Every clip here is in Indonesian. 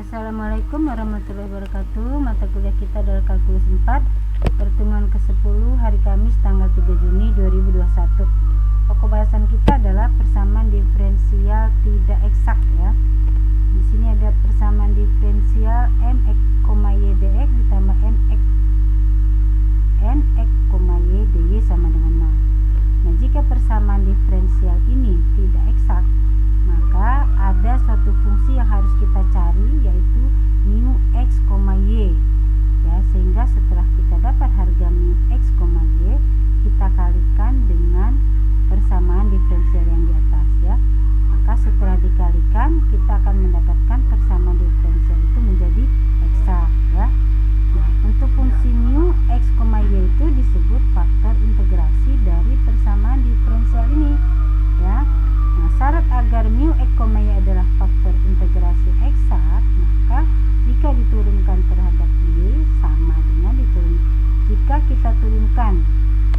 Assalamualaikum warahmatullahi wabarakatuh. Mata kuliah kita adalah kalkulus 4, pertemuan ke-10 hari Kamis tanggal 3 Juni 2021. Pokok bahasan kita adalah persamaan diferensial tidak eksak ya. Di sini ada persamaan diferensial mx, y dx ditambah nx, y dy sama dengan 0. Nah, jika persamaan diferensial ini tidak eksak, maka ada suatu fungsi yang harus kita cari, yaitu mu x, y ya, sehingga setelah kita dapat harga mu x, y, kita kalikan dengan persamaan diferensial yang di atas ya. Maka setelah dikalikan, kita akan mendapatkan persamaan diferensial itu menjadi eksak ya. Nah, untuk fungsi mu x, y itu disebut faktor integrasi dari persamaan diferensial ini ya. Nah, syarat agar mu x, y adalah faktor integrasi eksak, maka jika diturunkan terhadap y sama dengan jika kita turunkan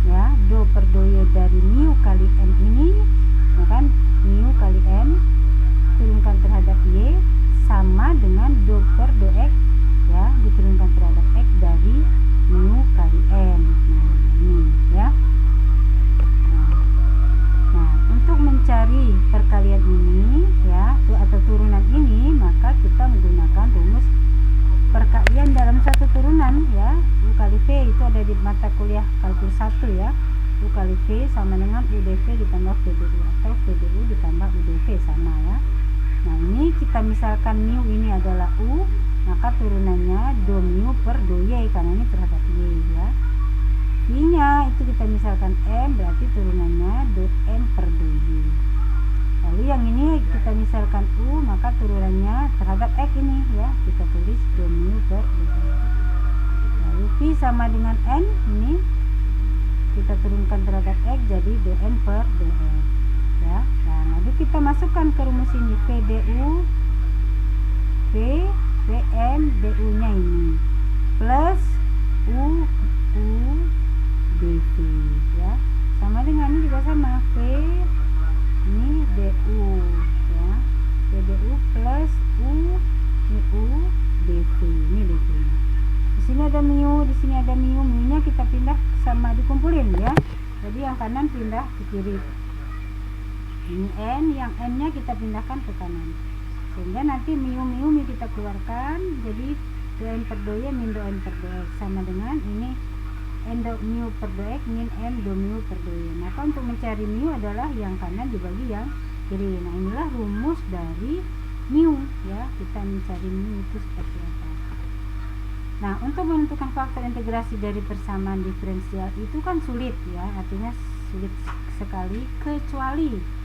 ya do per do y dari mu kali n ini, maka mu kali n turunkan terhadap y sama dengan do per do x ya, diturunkan terhadap x dari mu kali n. Nah, ini ya. Nah, untuk mencari perkalian ini ya atau turunan ini, maka kita menggunakan rumus perkalian dalam satu turunan ya. U kali V itu ada di mata kuliah kalkulus 1 ya. U kali V sama dengan UDV ditambah VDU atau VDU ditambah UDV sama ya. Nah, ini kita misalkan mu ini adalah U, maka turunannya do mu per do y karena ini terhadap y ya. V nya itu kita misalkan M, berarti turunannya do M per do Y. Lalu yang ini kita misalkan U, maka turunannya terhadap X ini ya, kita tulis do mu per do Y. Lalu V sama dengan N, ini kita turunkan terhadap X jadi do N per do X ya. Nah, lalu kita masukkan ke rumus ini VDU V Vn du nya ini plus U dv ya, sama dengan ini juga sama V ini du ya, VDU plus U dv, ini dv. Di sini ada mu, di sini ada mu, mu-nya kita pindah sama dikumpulin ya. Jadi yang kanan pindah ke kiri. Ini n, yang n-nya kita pindahkan ke kanan. Sehingga nanti mu kita keluarkan jadi do n per do y min do n per do x sama dengan ini n do mu per do x min n do mu per do y. Maka untuk mencari mu adalah yang kanan dibagi yang kiri. Nah, inilah rumus dari mu ya, kita mencari mu itu seperti apa. Nah, untuk menentukan faktor integrasi dari persamaan diferensial itu kan sulit ya, artinya sulit sekali kecuali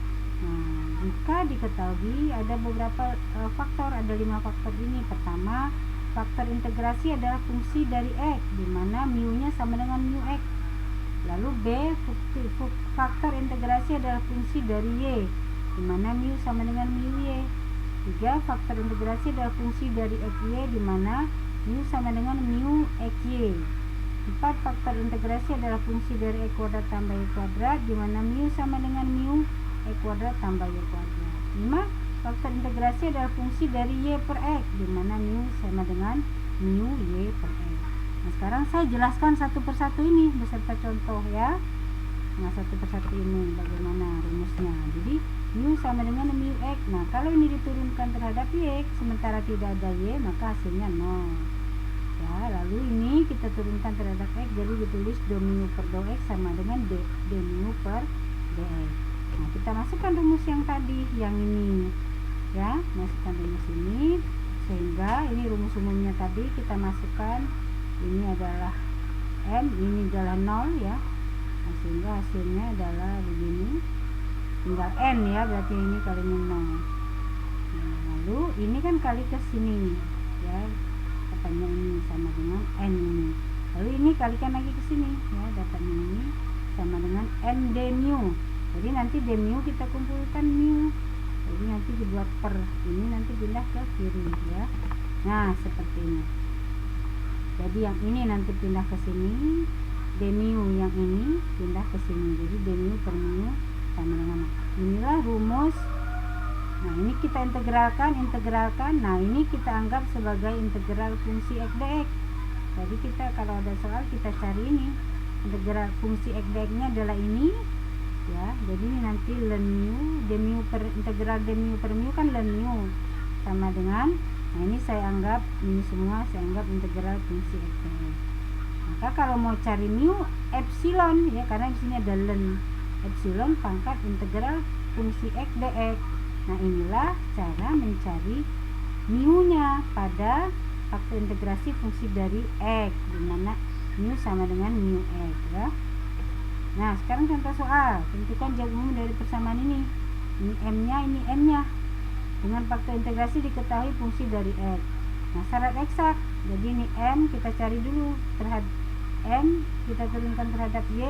jika diketahui ada beberapa faktor, ada 5 faktor ini. Pertama, faktor integrasi adalah fungsi dari x, di mana mu-nya sama dengan mu x. Lalu B, faktor integrasi adalah fungsi dari y, di mana mu sama dengan mu y. 3, faktor integrasi adalah fungsi dari xy, di mana mu sama dengan mu xy. 4, faktor integrasi adalah fungsi dari x kuadrat tambah y kuadrat, di mana mu sama dengan mu x kuadrat tambah y kuadrat. 5, faktor integrasi adalah fungsi dari y per x, di mana mu sama dengan mu y per x. Nah, sekarang saya jelaskan satu persatu ini beserta contoh ya. Nah, satu persatu ini bagaimana rumusnya. Jadi mu sama dengan mu x. Nah, kalau ini diturunkan terhadap y sementara tidak ada y, maka hasilnya 0 ya. Lalu ini kita turunkan terhadap x, jadi ditulis do mu per do x sama dengan d mu per dx. Nah, kita masukkan rumus yang tadi, yang ini ya, masukkan rumus ini sehingga ini rumus umumnya tadi kita masukkan, ini adalah n, ini adalah 0 ya. Nah, sehingga hasilnya adalah begini, tinggal n ya, berarti ini kalinya 0. Nah, lalu ini kan kali ke sini ya, katanya ini sama dengan n ini. Lalu ini kalikan lagi ke sini ya, dapatnya ini sama dengan n d mu. Jadi nanti d mu kita kumpulkan mu. Jadi nanti dibuat per, ini nanti pindah ke kiri ya. Nah, seperti ini. Jadi yang ini nanti pindah ke sini, d mu yang ini pindah ke sini. Jadi d mu per mu sama dengan inilah rumus Nah, ini kita integralkan. Nah, ini kita anggap sebagai integral fungsi x dx. Jadi kita kalau ada soal kita cari ini. Integral fungsi x dx-nya adalah ini. Ya, jadi ini nanti ln mu, integral d mu per mu kan ln mu sama dengan, nah ini saya anggap ini semua saya anggap integral fungsi x dx. Maka kalau mau cari mu epsilon ya, karena di sini ada ln epsilon pangkat integral fungsi x dx. Nah, inilah cara mencari mu-nya pada faktor integrasi fungsi dari x, di mana mu sama dengan mu x ya. Nah, sekarang contoh soal, tentukan jawab umum dari persamaan ini. Ini m-nya, ini n-nya. Dengan faktor integrasi diketahui fungsi dari x. Nah, syarat eksak. Jadi ini m kita cari dulu terhadap m, kita turunkan terhadap y.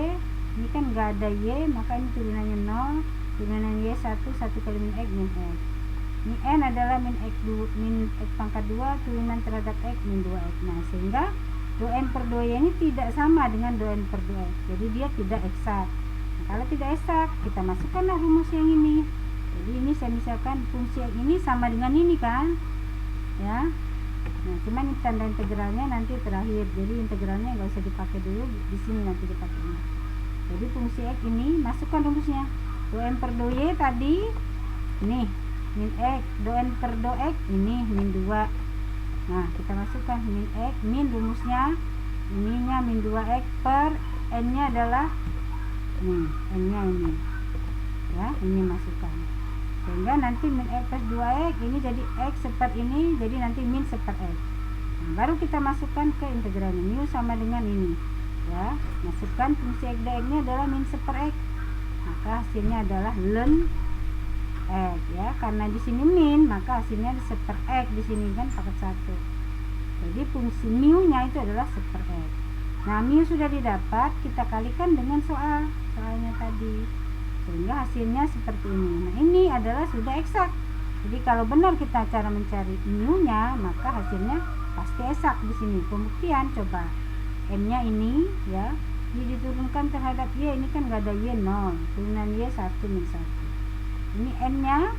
Ini kan nggak ada y, maka ini turunannya 0. Turunan y 1 kali min x min x. Ini n adalah min x pangkat 2 turunan terhadap x min 2x. Nah, sehingga 2n per 2y ini tidak sama dengan 2n per 2x. Jadi dia tidak eksak. Nah, kalau tidak eksak, kita masukkanlah rumus yang ini. Jadi ini saya misalkan fungsi x ini sama dengan ini kan, ya. Nah, cuman tanda integralnya nanti terakhir. Jadi integralnya nggak usah dipakai dulu, di sini nanti dipakainya. Jadi fungsi x ini masukkan rumusnya. 2n per 2y tadi ini min x, 2n per 2x ini min 2. Nah, kita masukkan min x, min rumusnya ininya min 2x per n-nya adalah nih, n-nya ini. Ya, ini masukkan. Sehingga nanti min x plus 2x ini jadi x seper ini, jadi nanti min seper x. Nah, baru kita masukkan ke integralnya. Mu sama dengan ini. Ya, masukkan fungsi x dx-nya adalah min seper x. Maka hasilnya adalah ln x ya, karena di sini min maka hasilnya seper x, di sini kan pangkat 1. Jadi fungsi mu-nya itu adalah seper x. Nah, mu sudah didapat, kita kalikan dengan soalnya tadi. Sehingga hasilnya seperti ini. Nah, ini adalah sudah eksak. Jadi kalau benar kita cara mencari mu-nya, maka hasilnya pasti eksak di sini. Pembuktian coba. M-nya ini ya, ini diturunkan terhadap y, ini kan nggak ada y 0. Turunan y 1 min 1. Ini n-nya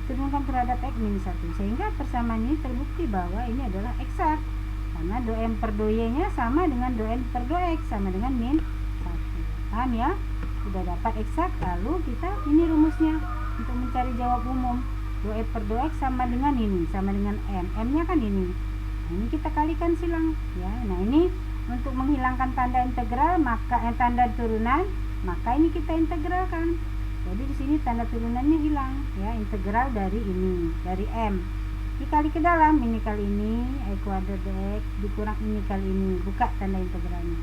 turunkan terhadap x min 1, sehingga persamaan ini terbukti bahwa ini adalah eksak karena 2m per 2y-nya sama dengan 2n per 2x sama dengan min 1. Paham ya? Sudah dapat eksak, lalu kita ini rumusnya untuk mencari jawab umum. 2m per 2x sama dengan ini, sama dengan m. M-nya kan ini. Nah, ini kita kalikan silang ya. Nah, ini untuk menghilangkan tanda integral maka tanda turunan, maka ini kita integralkan. Jadi di sini tanda turunannya hilang ya, integral dari ini, dari m dikali ke dalam ini kali ini x kuadrat dx dikurang ini kali ini, buka tanda integralnya.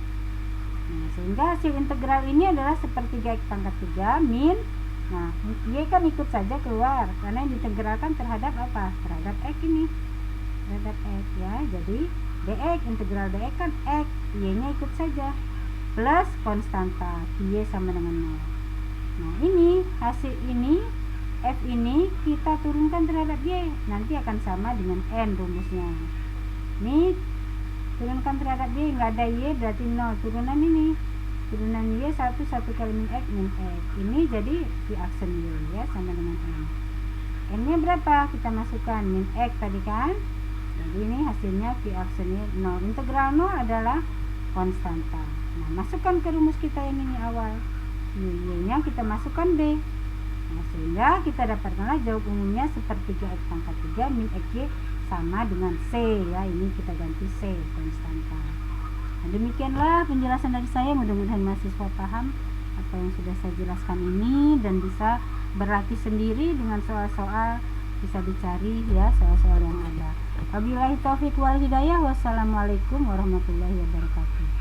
Nah, sehingga hasil integral ini adalah sepertiga x pangkat 3 min, nah y kan ikut saja keluar karena yang diintegralkan terhadap apa? Terhadap x ini, terhadap x ya. Jadi dx, integral dx kan x, y-nya ikut saja plus konstanta y sama dengan 0. Nah, ini hasil ini f ini kita turunkan terhadap y, nanti akan sama dengan n rumusnya. Ini turunkan terhadap y, nggak ada y berarti 0, turunan ini, turunan y 1 kali min x min x. Ini jadi v aksen y ya, sama dengan n. N-nya berapa? Kita masukkan min x tadi kan. Jadi ini hasilnya v aksen y 0. Integral 0 adalah konstanta. Nah, masukkan ke rumus kita yang ini awal. Y-nya kita masukkan B. Nah, sehingga kita dapatkanlah jawab umumnya sepertiga x pangkat 3 min xy sama dengan C ya. Ini kita ganti C, konstanta. Nah, demikianlah penjelasan dari saya. Mudah-mudahan mahasiswa paham apa yang sudah saya jelaskan ini dan bisa berlatih sendiri dengan soal-soal, bisa dicari ya soal-soal yang ada. Wabillahi taufiq wal hidayah. Wassalamualaikum warahmatullahi wabarakatuh.